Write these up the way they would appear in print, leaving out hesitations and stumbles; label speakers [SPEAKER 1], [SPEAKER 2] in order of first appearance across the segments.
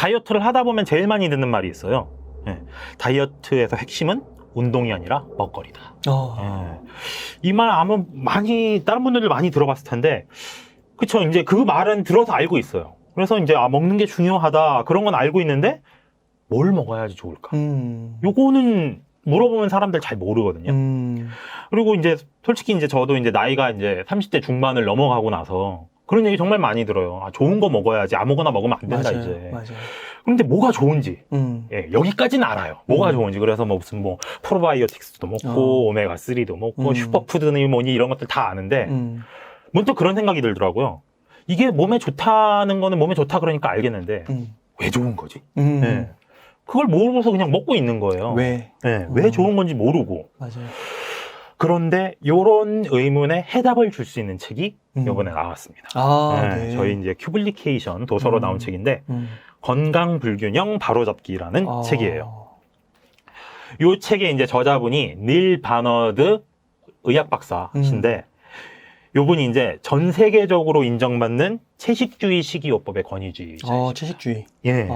[SPEAKER 1] 다이어트를 하다 보면 제일 많이 듣는 말이 있어요. 예. 다이어트에서 핵심은 운동이 아니라 먹거리다. 예. 이 말 아마 다른 분들 많이 들어봤을 텐데, 그쵸. 이제 그 말은 들어서 알고 있어요. 그래서 이제 먹는 게 중요하다. 그런 건 알고 있는데, 뭘 먹어야지 좋을까? 요거는 물어보면 사람들 잘 모르거든요. 그리고 이제 솔직히 이제 저도 이제 나이가 이제 30대 중반을 넘어가고 나서 그런 얘기 정말 많이 들어요. 아, 좋은 거 먹어야지. 아무거나 먹으면 안 된다,
[SPEAKER 2] 맞아요.
[SPEAKER 1] 이제.
[SPEAKER 2] 맞아요.
[SPEAKER 1] 그런데 뭐가 좋은지. 예, 여기까지는 알아요. 뭐가
[SPEAKER 2] 음.
[SPEAKER 1] 좋은지. 그래서 뭐 무슨 뭐 프로바이오틱스도 먹고, 오메가3도 먹고, 슈퍼푸드니 뭐니 이런 것들 다 아는데, 문득 그런 생각이 들더라고요. 이게 몸에 좋다는 거는 몸에 좋다 그러니까 알겠는데, 왜 좋은 거지? 예. 그걸 모르고서 그냥 먹고 있는 거예요.
[SPEAKER 2] 왜?
[SPEAKER 1] 예, 왜 좋은 건지 모르고.
[SPEAKER 2] 맞아요.
[SPEAKER 1] 그런데 요런 의문에 해답을 줄 수 있는 책이 이번에 나왔습니다.
[SPEAKER 2] 네.
[SPEAKER 1] 저희 이제 큐블리케이션 도서로 나온 책인데, 건강 불균형 바로잡기라는
[SPEAKER 2] 아.
[SPEAKER 1] 책이에요. 요 책의 이제 저자분이 닐 바너드 의학 박사신데, 요분이 이제 전 세계적으로 인정받는 채식주의 식이요법의 권위주의자.
[SPEAKER 2] 채식주의.
[SPEAKER 1] 예.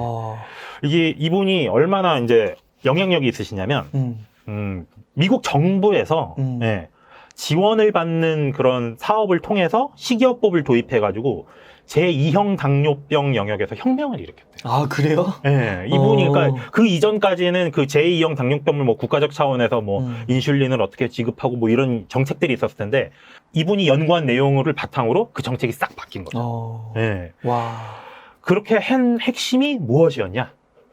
[SPEAKER 1] 이게 이분이 얼마나 이제 영향력이 있으시냐면, 미국 정부에서 예, 지원을 받는 그런 사업을 통해서 식이요법을 도입해가지고 제2형 당뇨병 영역에서 혁명을 일으켰대요.
[SPEAKER 2] 아, 그래요?
[SPEAKER 1] 예, 이분이 그러니까 그 이전까지는 그 제2형 당뇨병을 뭐 국가적 차원에서 뭐 인슐린을 어떻게 지급하고 뭐 이런 정책들이 있었을 텐데 이분이 연구한 내용을 바탕으로 그 정책이 싹 바뀐 거죠. 예.
[SPEAKER 2] 와.
[SPEAKER 1] 그렇게 한 핵심이 무엇이었냐?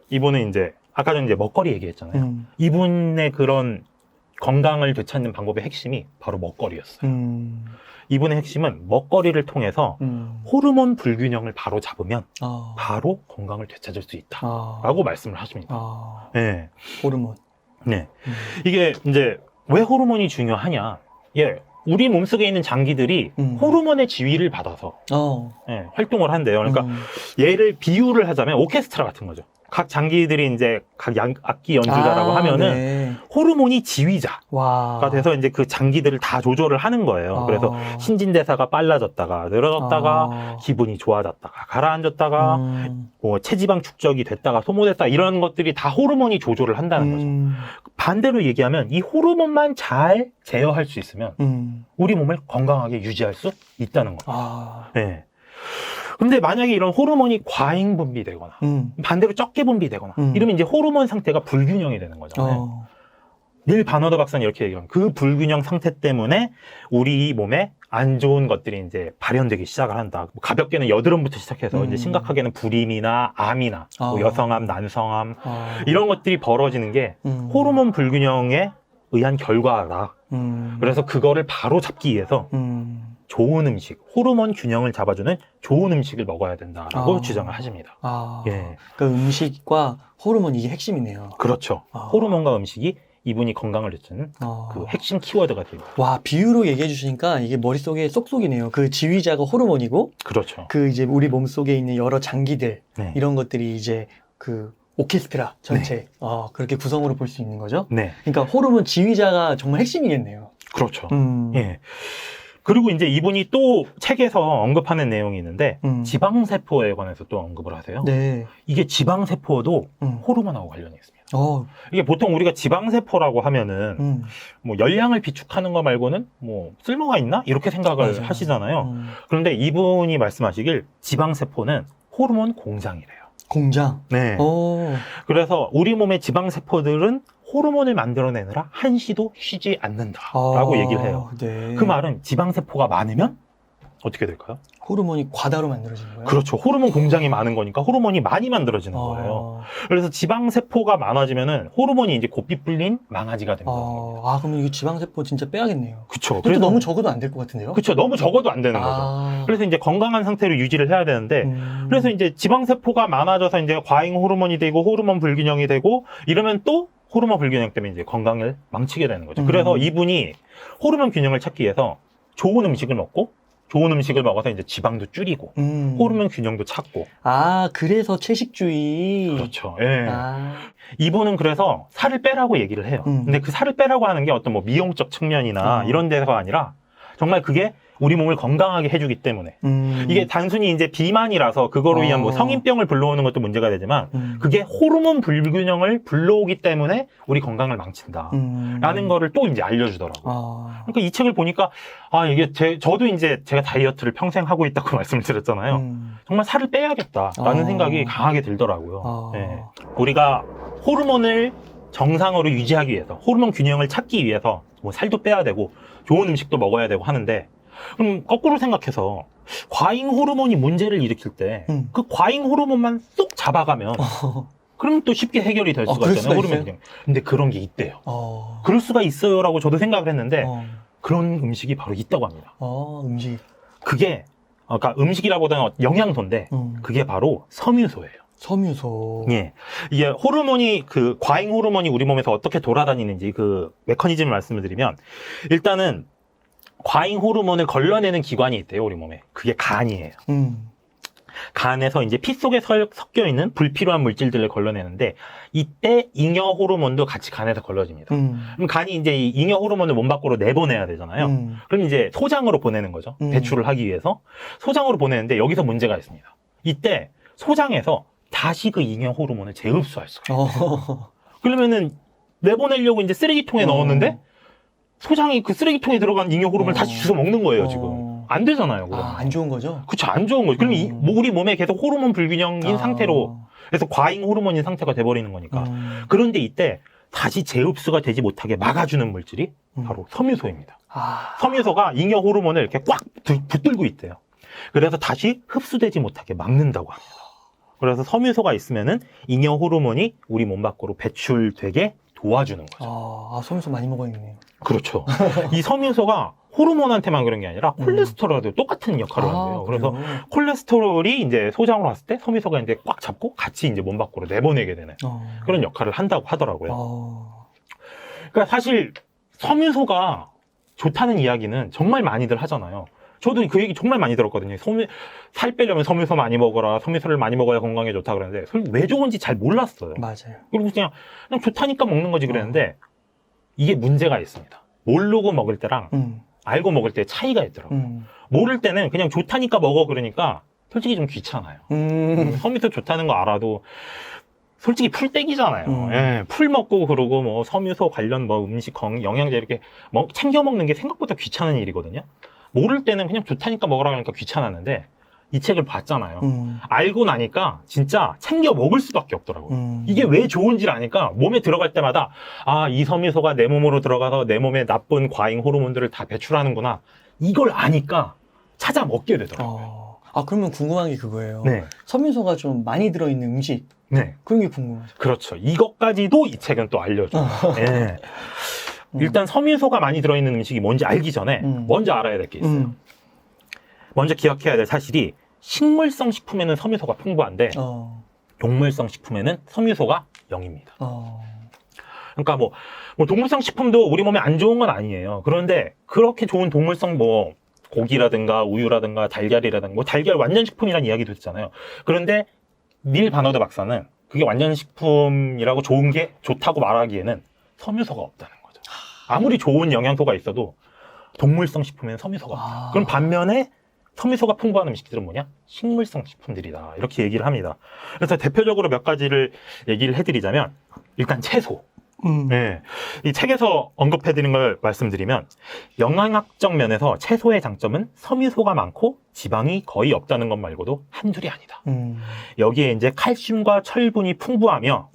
[SPEAKER 1] 이분은 이제 아까 전에 이제 먹거리 얘기했잖아요. 이분의 그런 건강을 되찾는 방법의 핵심이 바로 먹거리였어요. 이분의 핵심은 먹거리를 통해서 호르몬 불균형을 바로 잡으면 바로 건강을 되찾을 수 있다라고 말씀을 하십니다. 네.
[SPEAKER 2] 호르몬.
[SPEAKER 1] 네. 이게 이제 왜 호르몬이 중요하냐? 예. 우리 몸속에 있는 장기들이 호르몬의 지휘를 받아서 예, 활동을 한대요. 그러니까 얘를 비유를 하자면 오케스트라 같은 거죠. 각 장기들이 이제 각 악기 연주자라고 하면은
[SPEAKER 2] 네.
[SPEAKER 1] 호르몬이 지휘자가
[SPEAKER 2] 와.
[SPEAKER 1] 돼서 이제 그 장기들을 다 조절을 하는 거예요. 그래서 신진대사가 빨라졌다가 늘어졌다가 기분이 좋아졌다가 가라앉았다가 뭐 체지방 축적이 됐다가 소모됐다 이런 것들이 다 호르몬이 조절을 한다는 거죠. 반대로 얘기하면 이 호르몬만 잘 제어할 수 있으면 우리 몸을 건강하게 유지할 수 있다는 거예요. 네. 근데 만약에 이런 호르몬이 과잉 분비되거나 반대로 적게 분비되거나 이러면 이제 호르몬 상태가 불균형이 되는 거잖아요. 닐 바너더 박사는 이렇게 얘기해요. 그 불균형 상태 때문에 우리 몸에 안 좋은 것들이 이제 발현되기 시작을 한다. 가볍게는 여드름부터 시작해서 이제 심각하게는 불임이나 암이나 뭐 여성암, 난성암 이런 것들이 벌어지는 게 호르몬 불균형에 의한 결과다. 그래서 그거를 바로 잡기 위해서 좋은 음식, 호르몬 균형을 잡아주는 좋은 음식을 먹어야 된다라고 주장을 하십니다. 예.
[SPEAKER 2] 그 음식과 호르몬 이게 핵심이네요.
[SPEAKER 1] 그렇죠. 호르몬과 음식이 이분이 건강을 되찾는 그 핵심 키워드가 됩니다.
[SPEAKER 2] 와, 비유로 얘기해 주시니까 이게 머릿속에 쏙쏙이네요. 그 지휘자가 호르몬이고,
[SPEAKER 1] 그렇죠.
[SPEAKER 2] 그 이제 우리 몸속에 있는 여러 장기들,
[SPEAKER 1] 네.
[SPEAKER 2] 이런 것들이 이제 그 오케스트라 전체, 그렇게 구성으로 볼 수 있는 거죠?
[SPEAKER 1] 네.
[SPEAKER 2] 그러니까 호르몬 지휘자가 정말 핵심이겠네요.
[SPEAKER 1] 그렇죠. 예. 그리고 이제 이분이 또 책에서 언급하는 내용이 있는데 지방세포에 관해서 또 언급을 하세요.
[SPEAKER 2] 네.
[SPEAKER 1] 이게 지방세포도 호르몬하고 관련이 있습니다. 이게 보통 우리가 지방세포라고 하면은 뭐 열량을 비축하는 거 말고는 뭐 쓸모가 있나? 이렇게 생각을
[SPEAKER 2] 맞아요.
[SPEAKER 1] 하시잖아요. 그런데 이분이 말씀하시길 지방세포는 호르몬 공장이래요.
[SPEAKER 2] 공장?
[SPEAKER 1] 네. 그래서 우리 몸의 지방세포들은 호르몬을 만들어내느라 한시도 쉬지 않는다라고 얘기를 해요.
[SPEAKER 2] 네.
[SPEAKER 1] 그 말은 지방세포가 많으면 어떻게 될까요?
[SPEAKER 2] 호르몬이 과다로 만들어지는 거예요?
[SPEAKER 1] 그렇죠. 호르몬 공장이 많은 거니까 호르몬이 많이 만들어지는 거예요. 그래서 지방세포가 많아지면은 호르몬이 이제 고삐 불린 망아지가 된다는 겁니다.
[SPEAKER 2] 그러면 이거 지방세포 진짜 빼야겠네요.
[SPEAKER 1] 그렇죠.
[SPEAKER 2] 그래도 너무 적어도 안 될 것 같은데요?
[SPEAKER 1] 그렇죠. 너무 적어도 안 되는 거죠. 그래서 이제 건강한 상태로 유지를 해야 되는데, 그래서 이제 지방세포가 많아져서 이제 과잉 호르몬이 되고 호르몬 불균형이 되고 이러면 또 호르몬 불균형 때문에 이제 건강을 망치게 되는 거죠. 그래서 이분이 호르몬 균형을 찾기 위해서 좋은 음식을 먹고 좋은 음식을 먹어서 이제 지방도 줄이고 호르몬 균형도 찾고.
[SPEAKER 2] 그래서 채식주의.
[SPEAKER 1] 그렇죠. 예. 이분은 그래서 살을 빼라고 얘기를 해요. 근데 그 살을 빼라고 하는 게 어떤 뭐 미용적 측면이나 이런 데가 아니라 정말 그게 우리 몸을 건강하게 해주기 때문에. 이게 단순히 이제 비만이라서 그거로 위한 뭐 성인병을 불러오는 것도 문제가 되지만 그게 호르몬 불균형을 불러오기 때문에 우리 건강을 망친다. 라는 거를 또 이제 알려주더라고요. 그러니까 이 책을 보니까 이게 저도 이제 제가 다이어트를 평생 하고 있다고 말씀을 드렸잖아요. 정말 살을 빼야겠다라는 생각이 강하게 들더라고요. 네. 우리가 호르몬을 정상으로 유지하기 위해서, 호르몬 균형을 찾기 위해서 뭐 살도 빼야 되고 좋은 음식도 먹어야 되고 하는데, 그럼 거꾸로 생각해서 과잉 호르몬이 문제를 일으킬 때 그 과잉 호르몬만 쏙 잡아가면 그럼 또 쉽게 해결이 될 수가 있잖아요. 호르몬 균형. 근데 그런 게 있대요. 그럴 수가 있어요라고 저도 생각을 했는데 그런 음식이 바로 있다고 합니다.
[SPEAKER 2] 음식.
[SPEAKER 1] 그게 그러니까 음식이라보다는 영양소인데 그게 바로 섬유소예요.
[SPEAKER 2] 섬유소.
[SPEAKER 1] 예. 이게 호르몬이, 그 과잉 호르몬이 우리 몸에서 어떻게 돌아다니는지 그 메커니즘을 말씀을 드리면, 일단은 과잉 호르몬을 걸러내는 기관이 있대요, 우리 몸에. 그게 간이에요. 간에서 이제 피 속에 섞여 있는 불필요한 물질들을 걸러내는데, 이때 잉여 호르몬도 같이 간에서 걸러집니다. 그럼 간이 이제 이 잉여 호르몬을 몸 밖으로 내보내야 되잖아요. 그럼 이제 소장으로 보내는 거죠. 배출을 하기 위해서. 소장으로 보내는데 여기서 문제가 있습니다. 이때 소장에서 다시 그 잉여 호르몬을 재흡수할 수가 있어요. 그러면은 내보내려고 이제 쓰레기통에 넣었는데 소장이 그 쓰레기통에 들어간 잉여 호르몬을 다시 주워 먹는 거예요, 지금. 안 되잖아요, 그럼.
[SPEAKER 2] 안 좋은 거죠?
[SPEAKER 1] 그쵸, 안 좋은 거죠. 그럼 우리 몸에 계속 호르몬 불균형인 상태로, 그래서 과잉 호르몬인 상태가 돼버리는 거니까. 그런데 이때 다시 재흡수가 되지 못하게 막아주는 물질이 바로 섬유소입니다. 섬유소가 잉여 호르몬을 이렇게 꽉 붙들고 있대요. 그래서 다시 흡수되지 못하게 막는다고 합니다. 그래서 섬유소가 있으면은 잉여 호르몬이 우리 몸 밖으로 배출되게 도와주는 거죠.
[SPEAKER 2] 섬유소 많이 먹어야겠네요.
[SPEAKER 1] 그렇죠. 이 섬유소가 호르몬한테만 그런 게 아니라 콜레스테롤에도 똑같은 역할을 한대요. 그래서 콜레스테롤이 이제 소장으로 왔을 때 섬유소가 이제 꽉 잡고 같이 이제 몸 밖으로 내보내게 되는 그런 역할을 한다고 하더라고요. 그러니까 사실 섬유소가 좋다는 이야기는 정말 많이들 하잖아요. 저도 그 얘기 정말 많이 들었거든요. 살 빼려면 섬유소 많이 먹어라. 섬유소를 많이 먹어야 건강에 좋다 그러는데 왜 좋은지 잘 몰랐어요.
[SPEAKER 2] 맞아요.
[SPEAKER 1] 그리고 그냥 좋다니까 먹는 거지 그랬는데 이게 문제가 있습니다. 모르고 먹을 때랑 알고 먹을 때 차이가 있더라고요. 모를 때는 그냥 좋다니까 먹어 그러니까 솔직히 좀 귀찮아요. 섬유소 좋다는 거 알아도 솔직히 풀 땡기잖아요. 예, 풀 먹고 그러고 뭐 섬유소 관련 뭐 음식 영양제 이렇게 챙겨 먹는 게 생각보다 귀찮은 일이거든요. 모를 때는 그냥 좋다니까 먹으라 그러니까 귀찮았는데 이 책을 봤잖아요. 알고 나니까 진짜 챙겨 먹을 수밖에 없더라고요. 이게 왜 좋은지를 아니까 몸에 들어갈 때마다 이 섬유소가 내 몸으로 들어가서 내 몸에 나쁜 과잉 호르몬들을 다 배출하는구나. 이걸 아니까 찾아 먹게 되더라고요.
[SPEAKER 2] 그러면 궁금한 게 그거예요.
[SPEAKER 1] 네.
[SPEAKER 2] 섬유소가 좀 많이 들어있는 음식.
[SPEAKER 1] 네.
[SPEAKER 2] 그런 게 궁금하죠.
[SPEAKER 1] 그렇죠. 이것까지도 이 책은 또 알려줘요. 네. 일단 섬유소가 많이 들어있는 음식이 뭔지 알기 전에 먼저 알아야 될 게 있어요. 먼저 기억해야 될 사실이 식물성 식품에는 섬유소가 풍부한데 동물성 식품에는 섬유소가 0입니다. 그러니까 뭐 동물성 식품도 우리 몸에 안 좋은 건 아니에요. 그런데 그렇게 좋은 동물성 뭐 고기라든가 우유라든가 달걀이라든가 뭐 달걀 완전식품이라는 이야기도 있잖아요. 그런데 닐 바너드 박사는 그게 완전식품이라고 좋은 게 좋다고 말하기에는 섬유소가 없다는 거죠. 아무리 좋은 영양소가 있어도 동물성 식품에는 섬유소가 없다. 그럼 반면에 섬유소가 풍부한 음식들은 뭐냐? 식물성 식품들이다. 이렇게 얘기를 합니다. 그래서 대표적으로 몇 가지를 얘기를 해드리자면 일단 채소. 네. 이 책에서 언급해드린 걸 말씀드리면 영양학적 면에서 채소의 장점은 섬유소가 많고 지방이 거의 없다는 것 말고도 한둘이 아니다. 여기에 이제 칼슘과 철분이 풍부하며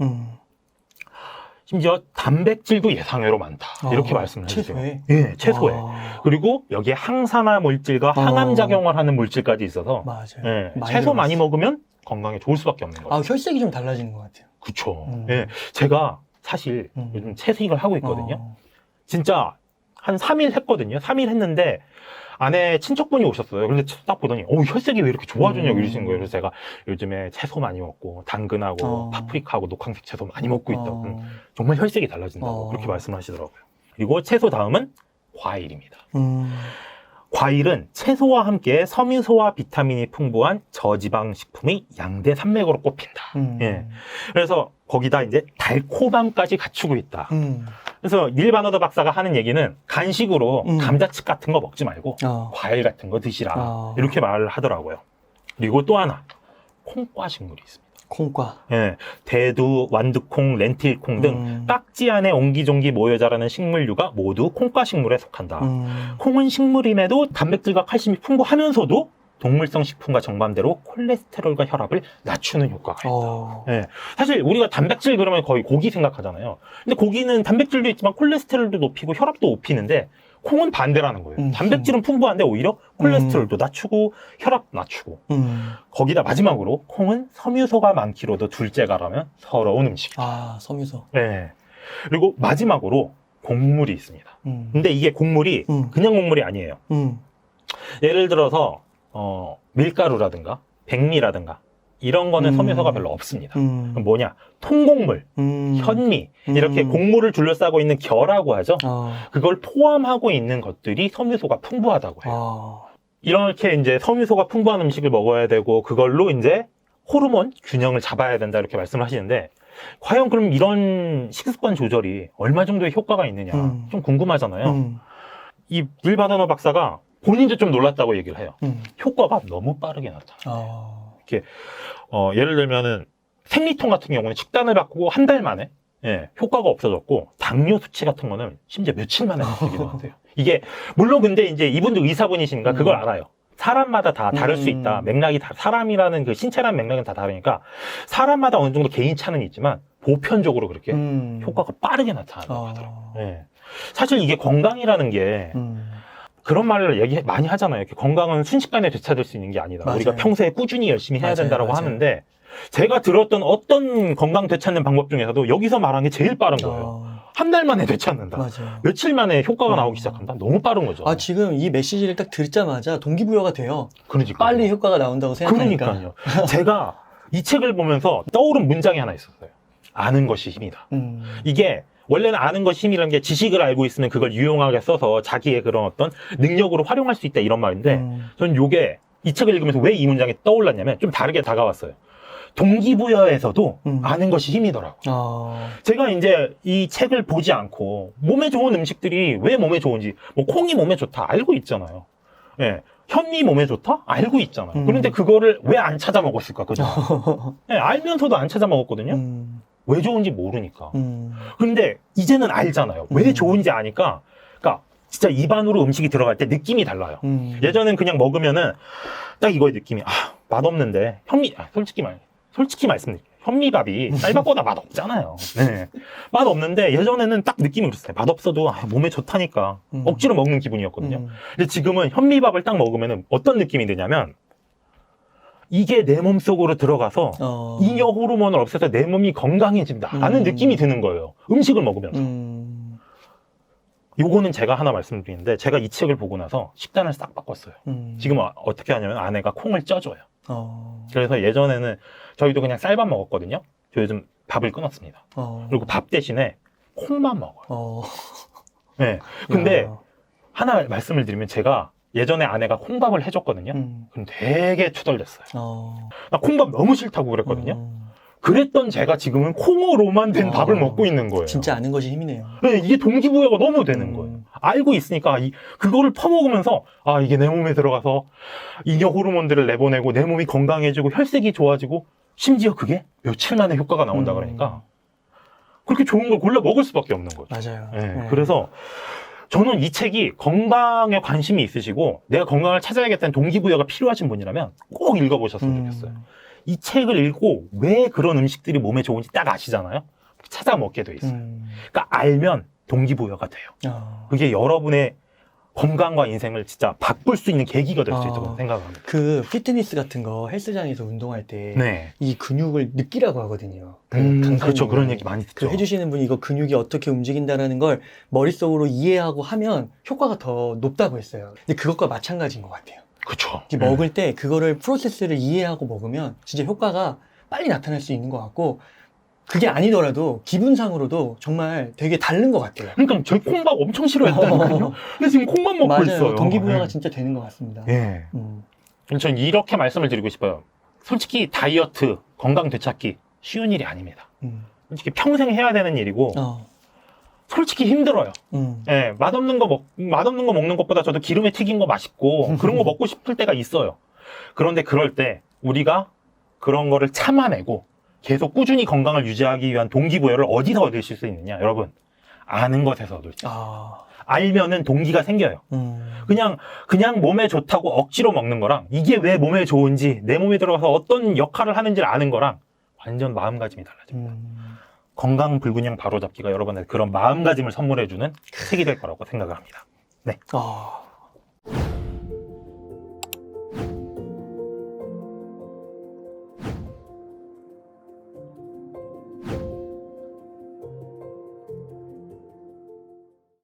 [SPEAKER 1] 심지어 단백질도 예상외로 많다. 이렇게 말씀을 해주세요.
[SPEAKER 2] 채소에?
[SPEAKER 1] 예, 채소에. 그리고 여기에 항산화 물질과 항암 작용을 하는 물질까지 있어서
[SPEAKER 2] 맞아요.
[SPEAKER 1] 예,
[SPEAKER 2] 많이
[SPEAKER 1] 채소 많이
[SPEAKER 2] 들어갔어요.
[SPEAKER 1] 먹으면 건강에 좋을 수밖에 없는 거예요.
[SPEAKER 2] 혈색이 좀 달라지는 것 같아요.
[SPEAKER 1] 그쵸. 예, 제가 사실 요즘 채식을 하고 있거든요. 진짜 한 3일 했거든요. 3일 했는데 안에 친척분이 오셨어요. 근데 딱 보더니 혈색이 왜 이렇게 좋아졌냐고 이러시는 거예요. 그래서 제가 요즘에 채소 많이 먹고 당근하고 파프리카하고 녹황색 채소 많이 먹고 있다고 정말 혈색이 달라진다고 그렇게 말씀하시더라고요. 그리고 채소 다음은 과일입니다. 과일은 채소와 함께 섬유소와 비타민이 풍부한 저지방 식품이 양대 산맥으로 꼽힌다. 예. 그래서 거기다 이제 달콤함까지 갖추고 있다. 그래서 닐 바너더 박사가 하는 얘기는 간식으로 감자칩 같은 거 먹지 말고 과일 같은 거 드시라. 이렇게 말을 하더라고요. 그리고 또 하나, 콩과 식물이 있습니다.
[SPEAKER 2] 콩과.
[SPEAKER 1] 예, 대두, 완두콩, 렌틸콩 등 딱지 안에 옹기종기 모여 자라는 식물류가 모두 콩과 식물에 속한다. 콩은 식물임에도 단백질과 칼슘이 풍부하면서도 동물성 식품과 정반대로 콜레스테롤과 혈압을 낮추는 효과가 있다. 예, 사실 우리가 단백질 그러면 거의 고기 생각하잖아요. 근데 고기는 단백질도 있지만 콜레스테롤도 높이고 혈압도 높이는데 콩은 반대라는 거예요. 단백질은 풍부한데 오히려 콜레스테롤도 낮추고 혈압 낮추고 거기다 마지막으로 콩은 섬유소가 많기로도 둘째가라면 서러운 음식이다.
[SPEAKER 2] 아, 섬유소.
[SPEAKER 1] 네. 그리고 마지막으로 곡물이 있습니다. 근데 이게 곡물이 그냥 곡물이 아니에요. 예를 들어서 밀가루라든가 백미라든가 이런 거는 섬유소가 별로 없습니다. 그럼 뭐냐? 통곡물, 현미 이렇게 곡물을 둘러싸고 있는 결하고 하죠. 그걸 포함하고 있는 것들이 섬유소가 풍부하다고 해요. 이렇게 이제 섬유소가 풍부한 음식을 먹어야 되고 그걸로 이제 호르몬 균형을 잡아야 된다 이렇게 말씀을 하시는데 과연 그럼 이런 식습관 조절이 얼마 정도의 효과가 있느냐 좀 궁금하잖아요. 이 닐 바너더 박사가 본인도 좀 놀랐다고 얘기를 해요. 효과가 너무 빠르게 나타나요. 이렇게 예를 들면은 생리통 같은 경우는 식단을 바꾸고 한 달 만에 효과가 없어졌고 당뇨 수치 같은 거는 심지어 며칠 만에 바뀌기도 한대요. 이게 물론 근데 이제 이분도 의사분이시니까 그걸 알아요. 사람마다 다 다를 수 있다. 맥락이 다 사람이라는 그 신체라는 맥락은 다 다르니까 사람마다 어느 정도 개인차는 있지만 보편적으로 그렇게 효과가 빠르게 나타난다고 하더라고요. 사실 이게 건강이라는 게 그런 말을 많이 하잖아요. 이렇게 건강은 순식간에 되찾을 수 있는 게 아니다.
[SPEAKER 2] 맞아요.
[SPEAKER 1] 우리가 평소에 꾸준히 열심히 해야 된다고 하는데 제가 들었던 어떤 건강 되찾는 방법 중에서도 여기서 말한 게 제일 빠른 거예요. 한 달 만에 되찾는다.
[SPEAKER 2] 맞아요.
[SPEAKER 1] 며칠 만에 효과가 나오기 시작한다. 너무 빠른 거죠.
[SPEAKER 2] 지금 이 메시지를 딱 듣자마자 동기부여가 돼요.
[SPEAKER 1] 그러니까요.
[SPEAKER 2] 빨리 효과가 나온다고 생각하니까.
[SPEAKER 1] 그러니까요. 제가 이 책을 보면서 떠오른 문장이 하나 있었어요. 아는 것이 힘이다. 이게 원래는 아는 것이 힘이라는 게 지식을 알고 있으면 그걸 유용하게 써서 자기의 그런 어떤 능력으로 활용할 수 있다 이런 말인데 저는 이 책을 읽으면서 왜 이 문장이 떠올랐냐면 좀 다르게 다가왔어요. 동기부여에서도 아는 것이 힘이더라고요. 제가 이제 이 책을 보지 않고 몸에 좋은 음식들이 왜 몸에 좋은지 뭐 콩이 몸에 좋다 알고 있잖아요. 현미 몸에 좋다? 알고 있잖아요. 그런데 그거를 왜 안 찾아 먹었을까? 그죠? 알면서도 안 찾아 먹었거든요. 왜 좋은지 모르니까. 그런데 이제는 알잖아요. 왜 좋은지 아니까. 그러니까 진짜 입안으로 음식이 들어갈 때 느낌이 달라요. 예전엔 그냥 먹으면은 딱 이거의 느낌이 맛없는데 솔직히 말씀드릴게요. 현미밥이 쌀밥보다 맛없잖아요. 맛없는데 예전에는 딱 느낌이 그랬어요. 맛없어도 몸에 좋다니까 억지로 먹는 기분이었거든요. 근데 지금은 현미밥을 딱 먹으면 어떤 느낌이 드냐면 이게 내 몸속으로 들어가서 잉여 호르몬을 없애서 내 몸이 건강해진다 라는 느낌이 드는 거예요. 음식을 먹으면서. 요거는 제가 하나 말씀드리는데 제가 이 책을 보고 나서 식단을 싹 바꿨어요. 지금 어떻게 하냐면 아내가 콩을 쪄줘요. 그래서 예전에는 저희도 그냥 쌀밥 먹었거든요. 저 요즘 밥을 끊었습니다. 그리고 밥 대신에 콩만 먹어요. 근데 하나 말씀을 드리면 제가 예전에 아내가 콩밥을 해줬거든요. 그럼 되게 투덜댔어요. 나 콩밥 너무 싫다고 그랬거든요. 그랬던 제가 지금은 콩으로만 된 밥을 먹고 있는 거예요.
[SPEAKER 2] 진짜 아는 것이 힘이네요.
[SPEAKER 1] 이게 동기부여가 너무 되는 거예요. 알고 있으니까 그거를 퍼먹으면서 이게 내 몸에 들어가서 잉여 호르몬들을 내보내고 내 몸이 건강해지고 혈색이 좋아지고 심지어 그게 며칠 만에 효과가 나온다 그러니까 그렇게 좋은 걸 골라 먹을 수밖에 없는 거죠.
[SPEAKER 2] 맞아요.
[SPEAKER 1] 그래서 저는 이 책이 건강에 관심이 있으시고 내가 건강을 찾아야겠다는 동기부여가 필요하신 분이라면 꼭 읽어보셨으면 좋겠어요. 이 책을 읽고 왜 그런 음식들이 몸에 좋은지 딱 아시잖아요. 찾아 먹게 돼 있어요. 그러니까 알면 동기부여가 돼요. 그게 여러분의 건강과 인생을 진짜 바꿀 수 있는 계기가 될 수 있다고 생각합니다.
[SPEAKER 2] 그 피트니스 같은 거 헬스장에서 운동할 때 이
[SPEAKER 1] 네.
[SPEAKER 2] 근육을 느끼라고 하거든요.
[SPEAKER 1] 그렇죠. 그런 얘기 많이 듣죠.
[SPEAKER 2] 해주시는 분이 이거 근육이 어떻게 움직인다라는 걸 머릿속으로 이해하고 하면 효과가 더 높다고 했어요. 근데 그것과 마찬가지인 것 같아요.
[SPEAKER 1] 그렇죠.
[SPEAKER 2] 먹을 때 그거를 프로세스를 이해하고 먹으면 진짜 효과가 빨리 나타날 수 있는 것 같고 그게 아니더라도 기분상으로도 정말 되게 다른 것 같아요.
[SPEAKER 1] 그러니까 저희 콩밥 엄청 싫어했다니까요. 근데 지금 콩밥 먹고
[SPEAKER 2] 맞아요.
[SPEAKER 1] 있어요.
[SPEAKER 2] 동기부여가 진짜 되는 것 같습니다.
[SPEAKER 1] 전 이렇게 말씀을 드리고 싶어요. 솔직히 다이어트, 건강 되찾기 쉬운 일이 아닙니다. 솔직히 평생 해야 되는 일이고 솔직히 힘들어요. 예, 맛없는 거 먹는 것보다 저도 기름에 튀긴 거 맛있고 그런 거 먹고 싶을 때가 있어요. 그런데 그럴 때 우리가 그런 거를 참아내고 계속 꾸준히 건강을 유지하기 위한 동기부여를 어디서 얻으실 수 있느냐? 여러분, 아는 것에서 얻을 수 있어요. 알면은 동기가 생겨요. 그냥 몸에 좋다고 억지로 먹는 거랑 이게 왜 몸에 좋은지 내 몸에 들어가서 어떤 역할을 하는지를 아는 거랑 완전 마음가짐이 달라집니다. 건강 불균형 바로잡기가 여러분의 그런 마음가짐을 선물해주는 책이 될 거라고 생각을 합니다. 네.